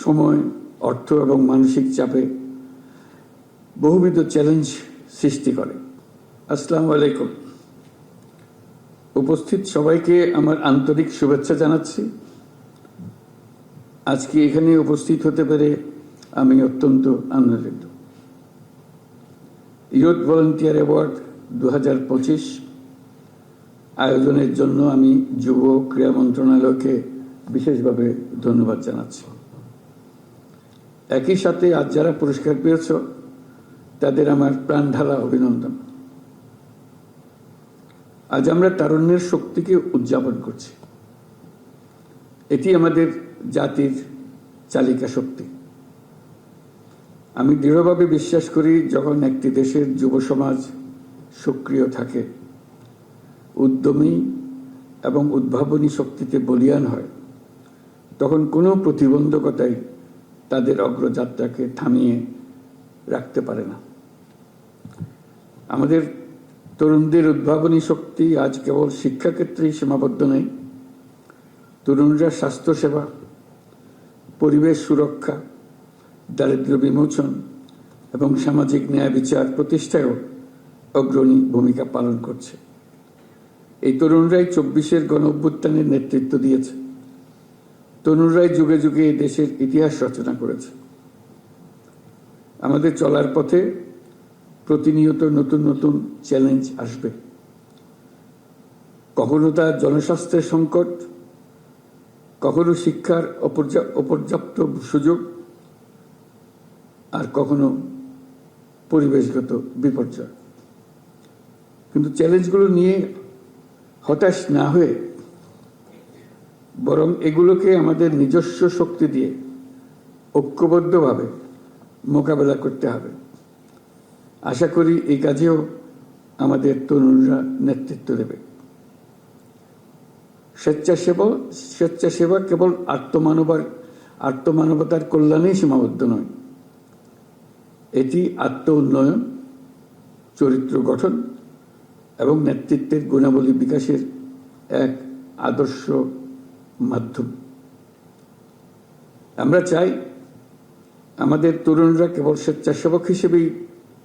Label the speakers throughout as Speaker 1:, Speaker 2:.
Speaker 1: সময়, অর্থ এবং মানসিক চাপে বহুবিধ চ্যালেঞ্জ সৃষ্টি করে। আসসালামু আলাইকুম। উপস্থিত সবাইকে আমার আন্তরিক শুভেচ্ছা জানাচ্ছি। আজকে এখানে উপস্থিত হতে পেরে আমি অত্যন্ত আনন্দিত। ইয়ুথ ভলান্টিয়ার অ্যাওয়ার্ড 2025 আয়োজনের জন্য আমি যুব ক্রীড়া মন্ত্রণালয়কে বিশেষভাবে ধন্যবাদ জানাচ্ছি। একই সাথে আজ যারা পুরস্কার পেয়েছ তাদের আমার প্রাণঢালা অভিনন্দন। আজ আমরা তারুণ্যের শক্তিকে উদযাপন করছি। এটি আমাদের জাতির চালিকা শক্তি। আমি দৃঢ়ভাবে বিশ্বাস করি, যখন একটি দেশের যুব সমাজ সক্রিয় থাকে, উদ্যমী এবং উদ্ভাবনী শক্তিতে বলীয়ান হয়, তখন কোনো প্রতিবন্ধকতাই তাদের অগ্রযাত্রাকে থামিয়ে রাখতে পারে না। আমাদের তরুণদের উদ্ভাবনী শক্তি আজ কেবল শিক্ষাক্ষেত্রেই সীমাবদ্ধ নেই। তরুণরা স্বাস্থ্যসেবা, পরিবেশ সুরক্ষা, দারিদ্র্য বিমোচন এবং সামাজিক ন্যায় বিচার প্রতিষ্ঠায়ও অগ্রণী ভূমিকা পালন করছে। এই তরুণরাই 24-এর গণঅভ্যুত্থানের নেতৃত্ব দিয়েছে। তরুণরাই যুগে যুগে এই দেশের ইতিহাস রচনা করেছে। আমাদের চলার পথে প্রতিনিয়ত নতুন নতুন চ্যালেঞ্জ আসবে। কখনো তা জনস্বাস্থ্যের সংকট, কখনো শিক্ষার অপর্যাপ্ত সুযোগ, আর কখনো পরিবেশগত বিপর্যয়। কিন্তু চ্যালেঞ্জগুলো নিয়ে হতাশ না হয়ে বরং এগুলোকে আমাদের নিজস্ব শক্তি দিয়ে ঐক্যবদ্ধভাবে মোকাবেলা করতে হবে। আশা করি এই কাজেও আমাদের তরুণরা নেতৃত্ব দেবে। স্বেচ্ছাসেবা কেবল আত্মমানবতার কল্যাণেই সীমাবদ্ধ নয়। এটি আত্ম উন্নয়ন, চরিত্র গঠন এবং নেতৃত্বের গুণাবলী বিকাশের এক আদর্শ মাধ্যম। আমরা চাই আমাদের তরুণরা কেবল স্বেচ্ছাসেবক হিসেবেই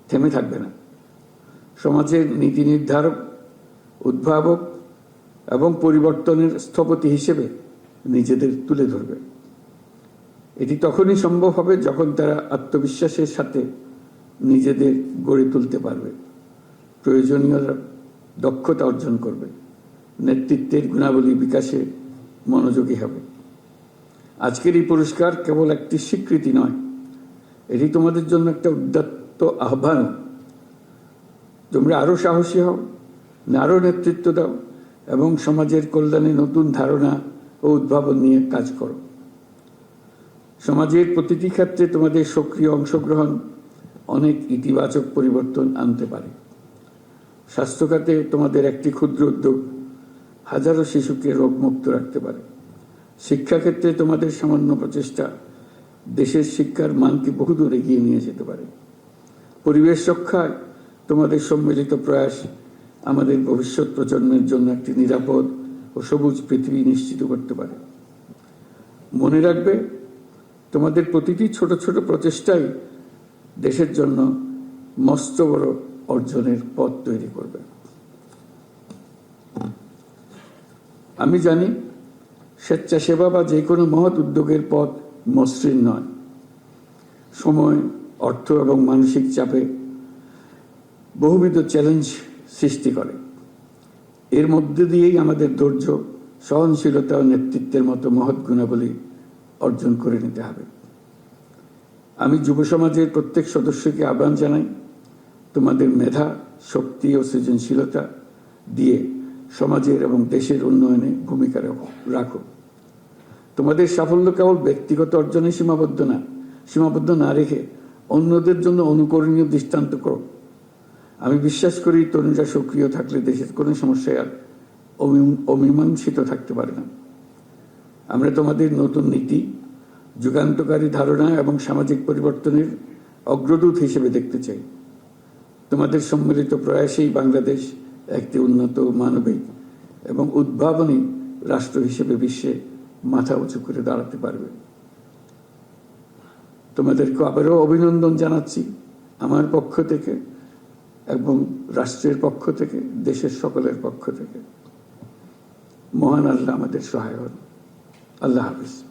Speaker 1: থেমে থাকবে না, সমাজের নীতি নির্ধারক, উদ্ভাবক এবং পরিবর্তনের স্থপতি হিসেবে নিজেদের তুলে ধরবে। এটি তখনই সম্ভব হবে যখন তারা আত্মবিশ্বাসের সাথে নিজেদের গড়ে তুলতে পারবে, প্রয়োজনীয় দক্ষতা অর্জন করবে, নেতৃত্বের গুণাবলী বিকাশে মনোযোগী হবে। আজকের এই পুরস্কার কেবল একটি স্বীকৃতি নয়, এটি তোমাদের জন্য একটা উদাত্ত আহ্বান। তোমরা আরো সাহসী হও, আরো নেতৃত্ব দাও এবং সমাজের কল্যাণে নতুন ধারণা ও উদ্ভাবন নিয়ে কাজ করো। সমাজের প্রতিটি ক্ষেত্রে তোমাদের সক্রিয় অংশগ্রহণ অনেক ইতিবাচক পরিবর্তন আনতে পারে। স্বাস্থ্য খাতে তোমাদের একটি ক্ষুদ্র উদ্যোগ হাজারো শিশুকে রোগমুক্ত রাখতে পারে। শিক্ষাক্ষেত্রে তোমাদের সামান্য প্রচেষ্টা দেশের শিক্ষার মানকে বহুদূর এগিয়ে নিয়ে যেতে পারে। পরিবেশ রক্ষায় তোমাদের সম্মিলিত প্রয়াস আমাদের ভবিষ্যৎ প্রজন্মের জন্য একটি নিরাপদ ও সবুজ পৃথিবী নিশ্চিত করতে পারে। মনে রাখবে, তোমাদের প্রতিটি ছোট ছোট প্রচেষ্টাই দেশের জন্য মস্ত বড় অর্জনের পথ তৈরি করবে। আমি জানি, স্বেচ্ছাসেবা বা যে কোনো মহৎ উদ্যোগের পথ মসৃণ নয়। সময়, অর্থ এবং মানসিক চাপে বহুবিধ চ্যালেঞ্জ সৃষ্টি করে। এর মধ্যে দিয়েই আমাদের ধৈর্য, সহনশীলতা ও নেতৃত্বের মতো মহৎ গুণাবলী অর্জন করে নিতে হবে। আমি যুব সমাজের প্রত্যেক সদস্যকে আহ্বান জানাই, তোমাদের মেধা, শক্তি ও সৃজনশীলতা দিয়ে সমাজের এবং দেশের উন্নয়নে ভূমিকা রাখো। তোমাদের সাফল্য কেবল ব্যক্তিগত অর্জনে সীমাবদ্ধ না রেখে অন্যদের জন্য অনুকরণীয় দৃষ্টান্ত করো। আমি বিশ্বাস করি, তরুণরা সক্রিয় থাকলে দেশের কোনো সমস্যায় আর অমীমাংসিত থাকতে পারে না। আমরা তোমাদের নতুন নীতি, যুগান্তকারী ধারণা এবং সামাজিক পরিবর্তনের অগ্রদূত হিসেবে দেখতে চাই। তোমাদের সম্মিলিত প্রয়াসেই বাংলাদেশ একটি উন্নত, মানবিক এবং উদ্ভাবনী রাষ্ট্র হিসেবে বিশ্বে মাথা উঁচু করে দাঁড়াতে পারবে। তোমাদেরকে আবারও অভিনন্দন জানাচ্ছি আমার পক্ষ থেকে এবং রাষ্ট্রের পক্ষ থেকে, দেশের সকলের পক্ষ থেকে। মহান আল্লাহ আমাদের সহায় হন। আল্লাহ হাফিজ।